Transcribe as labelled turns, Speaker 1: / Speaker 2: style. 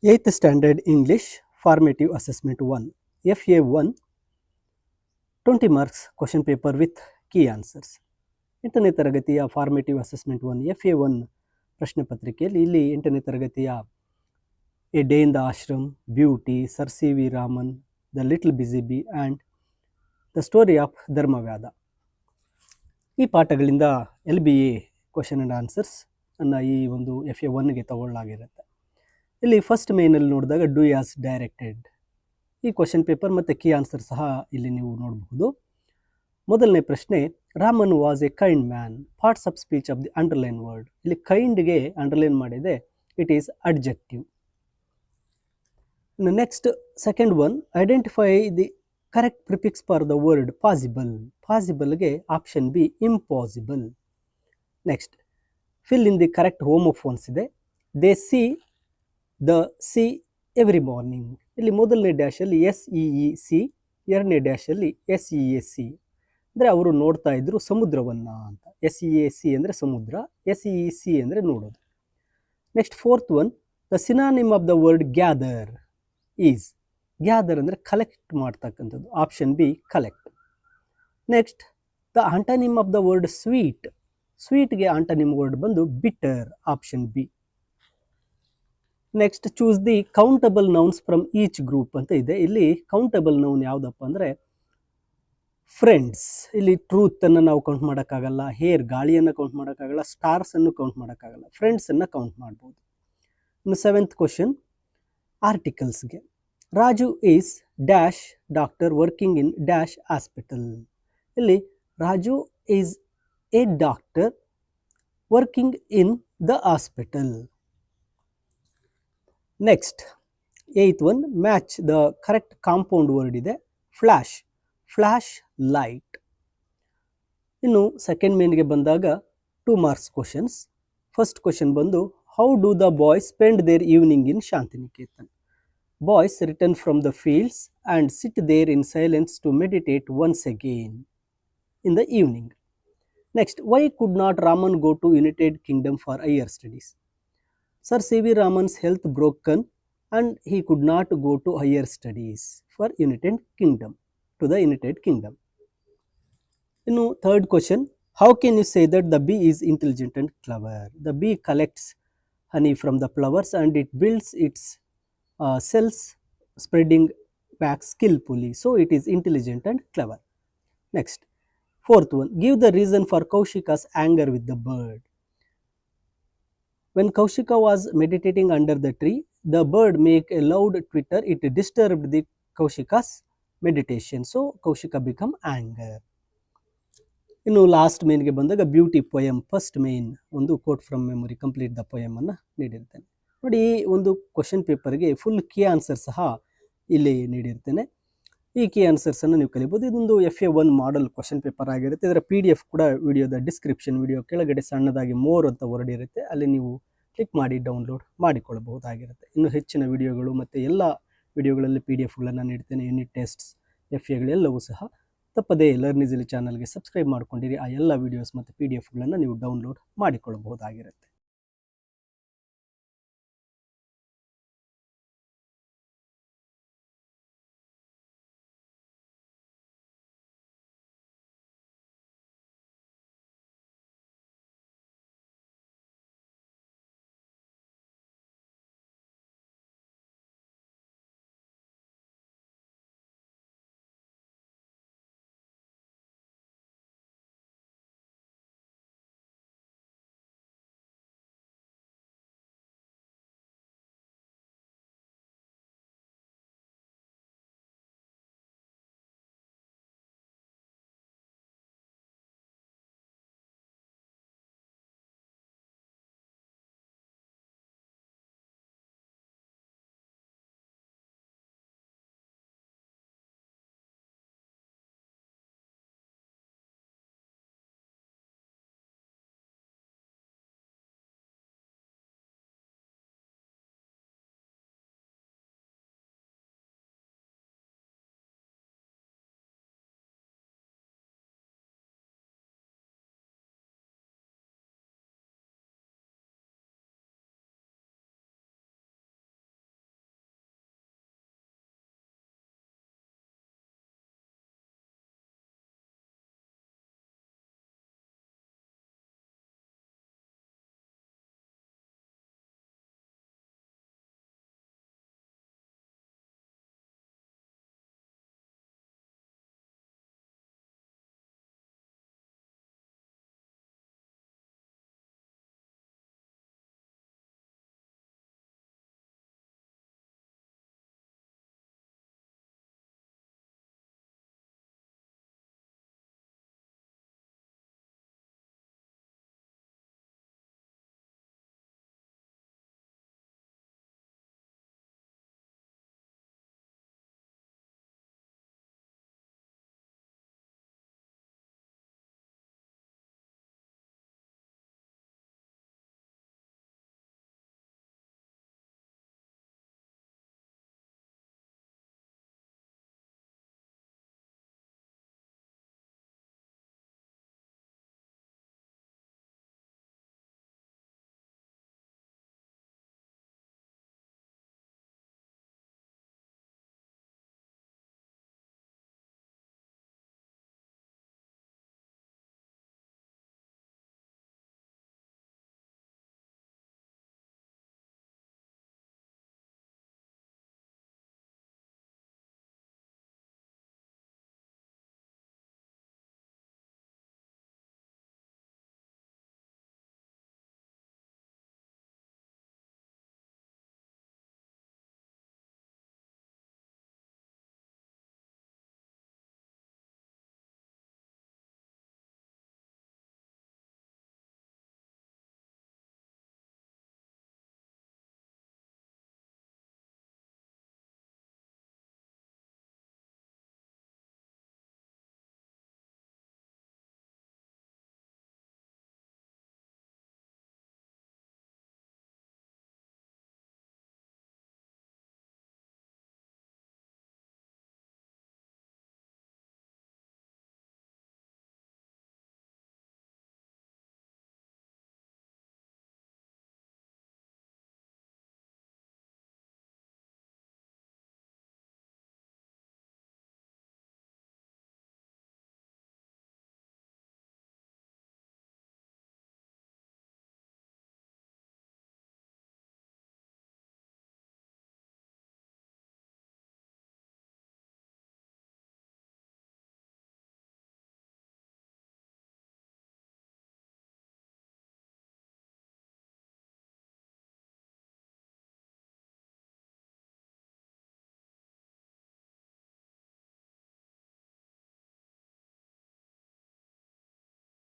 Speaker 1: 8th Standard English Formative Assessment 1 FA1 20 marks question paper with key answers. 8ನೇ ತರಗತಿಯ formative assessment 1 FA1 ಪ್ರಶ್ನೆ ಪತ್ರಿಕೆಯಲ್ಲಿ ಇಲ್ಲಿ 8ನೇ ತರಗತಿಯ a day in the ashram, beauty, sir C V Raman, the little busy bee and the story of Dharmavyadha ಈ ಪಾಠಗಳಿಂದ LBA question and answers ಅನ್ನು ಈ ಒಂದು FA1ಗೆ ತಗೊಳ್ಳಲಾಗಿರುತ್ತೆ. ಇಲ್ಲಿ ಫಸ್ಟ್ ಮೇನಲ್ಲಿ ನೋಡಿದಾಗ ಡೂ ಆಸ್ ಡೈರೆಕ್ಟೆಡ್ ಈ ಕ್ವಶನ್ ಪೇಪರ್ ಮತ್ತು ಕೀ ಆನ್ಸರ್ ಸಹ ಇಲ್ಲಿ ನೀವು ನೋಡಬಹುದು. ಮೊದಲನೇ ಪ್ರಶ್ನೆ, Raman was a kind man. Parts of speech of the underline word. ಇಲ್ಲಿ ಕೈಂಡ್ಗೆ ಅಂಡರ್ಲೈನ್ ಮಾಡಿದೆ, it is adjective. Next second one, identify the correct prefix for the word possible. ಪಾಸಿಬಲ್ಗೆ option B impossible. Next fill in the correct homophones ಇದೆ. They see the sea every morning. ಇಲ್ಲಿ ಮೊದಲನೇ ಡ್ಯಾಶಲ್ಲಿ SEEC, ಎರಡನೇ ಡ್ಯಾಶಲ್ಲಿ SEAC ಅಂದರೆ ಅವರು ನೋಡ್ತಾ ಇದ್ರು ಸಮುದ್ರವನ್ನು ಅಂತ. SEAC ಅಂದರೆ ಸಮುದ್ರ, SEEC ಅಂದರೆ ನೋಡೋದು. Next fourth one, the synonym of the word gather is. Gather ಅಂದರೆ ಕಲೆಕ್ಟ್ ಮಾಡ್ತಕ್ಕಂಥದ್ದು, option B collect. Next the antonym of the word sweet. ಸ್ವೀಟ್ಗೆ ಆಂಟನಿಮ್ ವರ್ಡ್ ಬಂದು bitter, option B. Next choose the countable nouns from each group ಅಂತ ಇದೆ. ಇಲ್ಲಿ countable noun ಯಾವುದಪ್ಪ ಅಂದರೆ friends. ಇಲ್ಲಿ ಟ್ರೂತನ್ನು ನಾವು ಕೌಂಟ್ ಮಾಡೋಕ್ಕಾಗಲ್ಲ, ಹೇರ್ ಗಾಳಿಯನ್ನು ಕೌಂಟ್ ಮಾಡೋಕ್ಕಾಗಲ್ಲ, ಸ್ಟಾರ್ಸನ್ನು ಕೌಂಟ್ ಮಾಡೋಕ್ಕಾಗಲ್ಲ, ಫ್ರೆಂಡ್ಸನ್ನು ಕೌಂಟ್ ಮಾಡ್ಬೋದು. ಇನ್ನು ಸೆವೆಂತ್ ಕ್ವಶನ್, ಆರ್ಟಿಕಲ್ಸ್ಗೆ. Raju is dash doctor working in dash hospital. ಇಲ್ಲಿ Raju is a doctor working in the hospital. Next eighth one, match the correct compound word ಇದೆ. Flash, flash light. ಇನ್ನು second ಮೇನ್ಗೆ ಬಂದಾಗ 2 marks ಕ್ವಶನ್ಸ್. ಫಸ್ಟ್ ಕ್ವಶನ್ ಬಂದು, how do the boys spend their evening in Shantiniketan. Boys return from the fields and sit there in silence to meditate once again in the evening. Next, why could not Raman go to United Kingdom for higher studies. Sir C.V. Raman's health broken and he could not go to higher studies for United Kingdom, to the United Kingdom. Now, third question, how can you say that the bee is intelligent and clever? The bee collects honey from the flowers and it builds its cells, spreading wax skillfully. So, it is intelligent and clever. Next, fourth one, give the reason for Kaushika's anger with the bird. When Kaushika was meditating under the tree, the bird made a loud twitter. It disturbed the Kaushika's meditation. So, Kaushika became anger. ಇನ್ನು last ಮೇನ್ಗೆ ಬಂದಾಗ beauty poem, first main ಒಂದು quote from memory, complete the poem ಅನ್ನು ನೀಡಿರ್ತೇನೆ. ನೋಡಿ, ಈ ಒಂದು question ಪೇಪರ್ಗೆ full key answer ಸಹ ಇಲ್ಲಿ ನೀಡಿರ್ತೇನೆ. ಈ ಕೀ ಆನ್ಸರ್ಸನ್ನು ನೀವು ಕಲಿಬೋದು. ಇದೊಂದು FA1 ಮಾಡಲ್ ಕ್ವಶನ್ ಪೇಪರ್ ಆಗಿರುತ್ತೆ. ಇದರ PDF ಕೂಡ ವಿಡಿಯೋದ ಡಿಸ್ಕ್ರಿಪ್ಷನ್ ವಿಡಿಯೋ ಕೆಳಗಡೆ ಸಣ್ಣದಾಗಿ ಮೋರ್ ಅಂತ ವರ್ಡ್ ಇರುತ್ತೆ, ಅಲ್ಲಿ ನೀವು ಕ್ಲಿಕ್ ಮಾಡಿ ಡೌನ್ಲೋಡ್ ಮಾಡಿಕೊಳ್ಳಬಹುದಾಗಿರುತ್ತೆ. ಇನ್ನು ಹೆಚ್ಚಿನ ವಿಡಿಯೋಗಳು ಮತ್ತು ಎಲ್ಲ ವಿಡಿಯೋಗಳಲ್ಲಿ PDF-ಗಳನ್ನು ನೀಡ್ತೇನೆ. ಯೂನಿಟ್ ಟೆಸ್ಟ್ಸ್, FA ಗಳೆಲ್ಲವೂ ಸಹ. ತಪ್ಪದೇ ಲರ್ನ್ ಈಸಿಲಿ ಚಾನಲ್ಗೆ ಸಬ್ಸ್ಕ್ರೈಬ್ ಮಾಡ್ಕೊಂಡಿರಿ. ಆ ಎಲ್ಲ ವಿಡಿಯೋಸ್ ಮತ್ತು PDF-ಗಳನ್ನು ನೀವು ಡೌನ್ಲೋಡ್ ಮಾಡಿಕೊಳ್ಳಬಹುದಾಗಿರುತ್ತೆ.